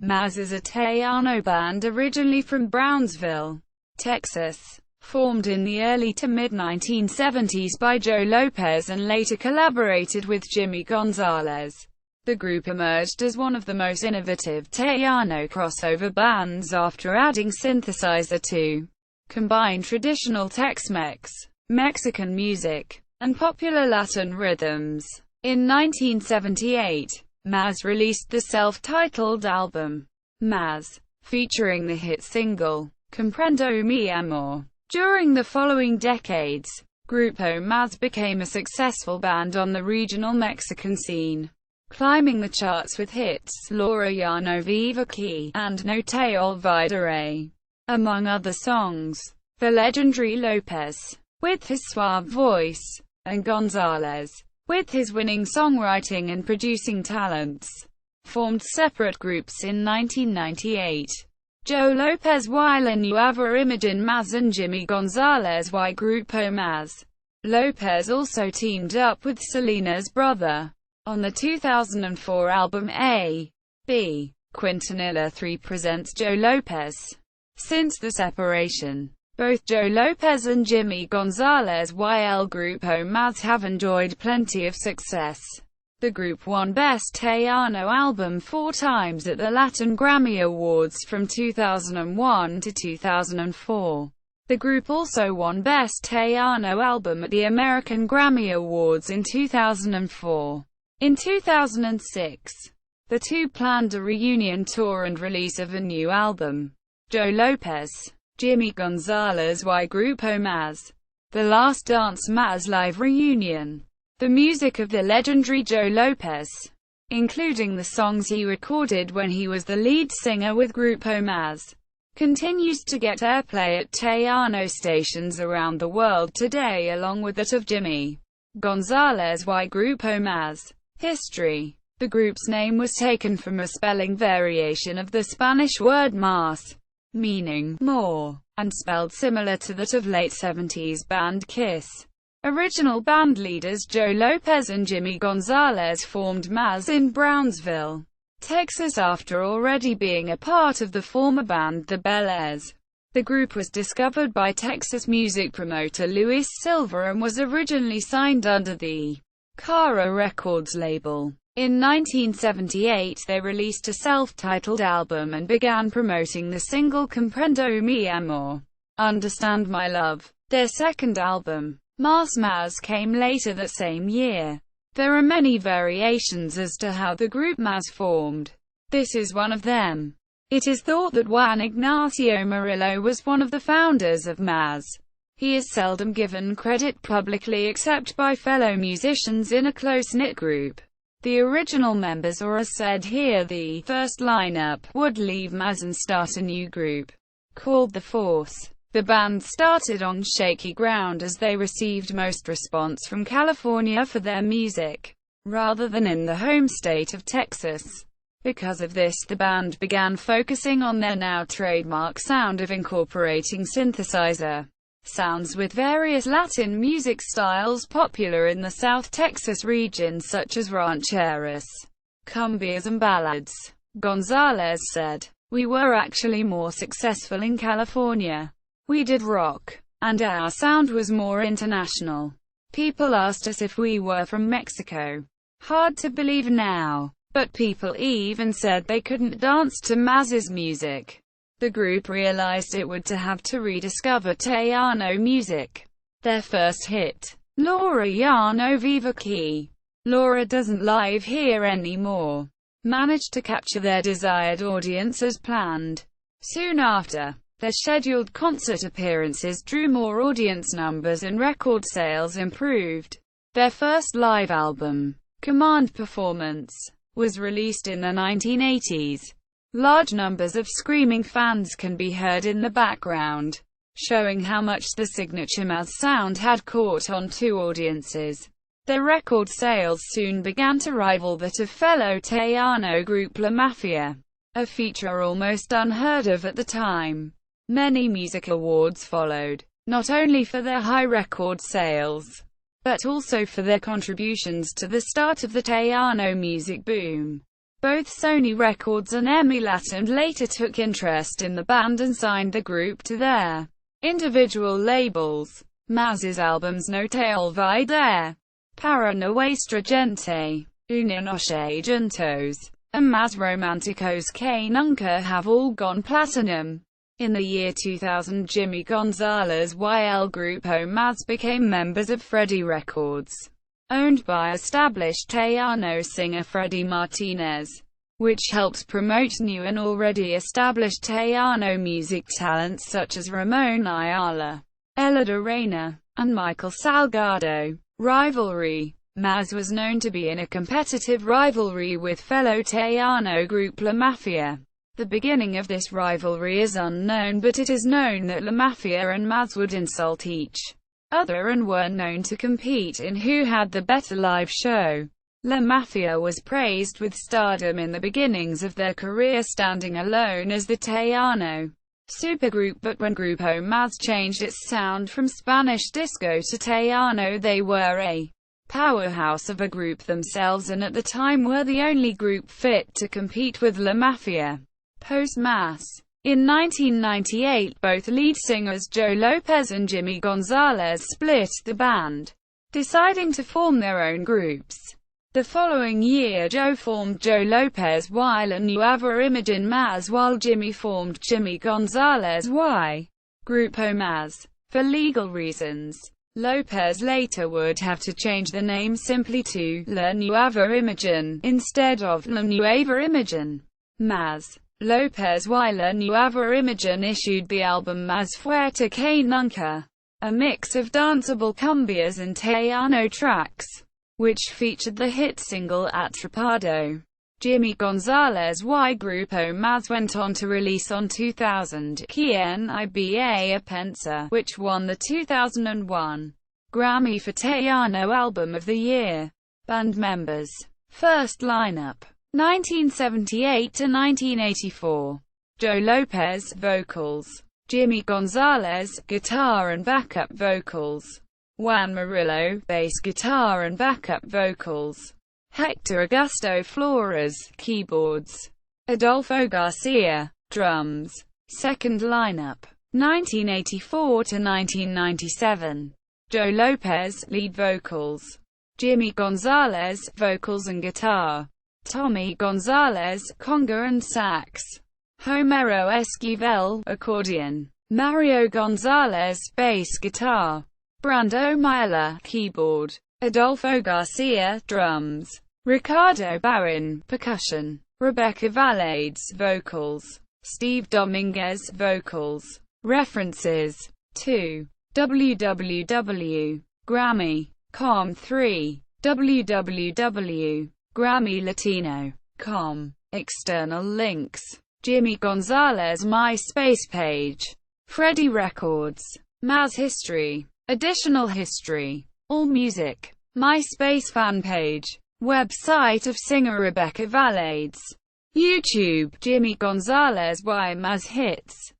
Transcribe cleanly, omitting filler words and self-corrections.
Mazz is a Tejano band originally from Brownsville, Texas. Formed in the early to mid-1970s by Joe Lopez and later collaborated with Jimmy Gonzalez, the group emerged as one of the most innovative Tejano crossover bands after adding synthesizer to combine traditional Tex-Mex, Mexican music, and popular Latin rhythms. In 1978, Mazz released the self-titled album, Mazz, featuring the hit single, Comprendo Mi Amor. During the following decades, Grupo Mazz became a successful band on the regional Mexican scene, climbing the charts with hits Laura Ya No Vive Aqui and No Te Olvidaré, among other songs. The legendary Lopez, with his suave voice, and Gonzalez, with his winning songwriting and producing talents, formed separate groups in 1998. Joe Lopez y Nueva Imagen Mazz and Jimmy Gonzalez y Grupo Mazz. Lopez also teamed up with Selena's brother on the 2004 album A.B. Quintanilla 3 presents Joe Lopez. Since the separation, both Joe Lopez and Jimmy Gonzalez y El Grupo Mazz have enjoyed plenty of success. The group won Best Tejano Album 4 times at the Latin Grammy Awards from 2001 to 2004. The group also won Best Tejano Album at the American Grammy Awards in 2004. In 2006, the two planned a reunion tour and release of a new album. Joe Lopez, Jimmy Gonzalez y Grupo Mazz. The Last Dance Mazz Live Reunion. The music of the legendary Joe Lopez, including the songs he recorded when he was the lead singer with Grupo Mazz, continues to get airplay at Tejano stations around the world today, along with that of Jimmy Gonzalez y Grupo Mazz. History. The group's name was taken from a spelling variation of the Spanish word más, meaning more, and spelled similar to that of late 70s band Kiss. Original band leaders Joe Lopez and Jimmy Gonzalez formed Mazz in Brownsville, Texas after already being a part of the former band The Bel-Airs. The group was discovered by Texas music promoter Luis Silva and was originally signed under the Cara Records label. In 1978 they released a self-titled album and began promoting the single Comprendo Mi Amor, Understand My Love. Their second album, Mazz came later that same year. There are many variations as to how the group Mazz formed. This is one of them. It is thought that Juan Ignacio Murillo was one of the founders of Mazz. He is seldom given credit publicly except by fellow musicians in a close-knit group. The original members, or as said here the first lineup, would leave Mazz and start a new group called The Force. The band started on shaky ground as they received most response from California for their music, rather than in the home state of Texas. Because of this, the band began focusing on their now trademark sound of incorporating synthesizer sounds with various Latin music styles popular in the South Texas region such as rancheras, cumbias and ballads. Gonzalez said, "We were actually more successful in California. We did rock, and our sound was more international. People asked us if we were from Mexico. Hard to believe now, but people even said they couldn't dance to Mazz's music." The group realized it would have to rediscover Tejano music. Their first hit, Laura Ya No Vive Aqui, Laura Doesn't Live Here Anymore, managed to capture their desired audience as planned. Soon after, their scheduled concert appearances drew more audience numbers and record sales improved. Their first live album, Command Performance, was released in the 1980s. Large numbers of screaming fans can be heard in the background, showing how much the signature Mazz sound had caught on to audiences. Their record sales soon began to rival that of fellow Tejano group La Mafia, a feature almost unheard of at the time. Many music awards followed, not only for their high record sales, but also for their contributions to the start of the Tejano music boom. Both Sony Records and EMI Latin later took interest in the band and signed the group to their individual labels. Mazz's albums No Te Olvidaré, Para Nuestra Gente, Una Noche Juntos, and Más Románticos que Nunca have all gone platinum. In the year 2000, Jimmy Gonzalez y El Grupo Mazz became members of Freddie Records, owned by established Tejano singer Freddy Martinez, which helped promote new and already established Tejano music talents such as Ramon Ayala, Elida Reina, and Michael Salgado. Rivalry. Mazz was known to be in a competitive rivalry with fellow Tejano group La Mafia. The beginning of this rivalry is unknown, but it is known that La Mafia and Mazz would insult each other and were known to compete in who had the better live show. La Mafia was praised with stardom in the beginnings of their career, standing alone as the Tejano supergroup, but when Grupo Mazz changed its sound from Spanish disco to Tejano, they were a powerhouse of a group themselves and at the time were the only group fit to compete with La Mafia. Post-Mazz. In 1998, both lead singers Joe Lopez and Jimmy Gonzalez split the band, deciding to form their own groups. The following year, Joe formed Joe Lopez y La Nueva Imagen Mazz, while Jimmy formed Jimmy Gonzalez y Grupo Mazz. For legal reasons, Lopez later would have to change the name simply to La Nueva Imagen, instead of La Nueva Imagen Mazz. Lopez y La Nueva Imagen issued the album Más Fuerte que Nunca, a mix of danceable cumbias and Tejano tracks, which featured the hit single Atrapado. Jimmy Gonzalez y Grupo Mazz went on to release on 2000 Quien Iba a Pensar, which won the 2001 Grammy for Tejano Album of the Year. Band members. First lineup. 1978 to 1984. Joe Lopez, vocals. Jimmy Gonzalez, guitar and backup vocals. Juan Murillo, bass guitar and backup vocals. Hector Augusto Flores, keyboards. Adolfo Garcia, drums. Second lineup. 1984 to 1997. Joe Lopez, lead vocals. Jimmy Gonzalez, vocals and guitar. Tommy Gonzalez, conga and sax. Homero Esquivel, accordion. Mario Gonzalez, bass guitar. Brando Mayala, keyboard. Adolfo Garcia, drums. Ricardo Barron, percussion. Rebecca Valades, vocals. Steve Dominguez, vocals. References. 2. www. Grammy.com. 3. www. GrammyLatino.com. External links. Jimmy Gonzalez MySpace page. Freddie Records. Mazz history. Additional history. AllMusic. MySpace fan page. Website of singer Rebecca Valades. YouTube. Jimmy Gonzalez y Mazz hits.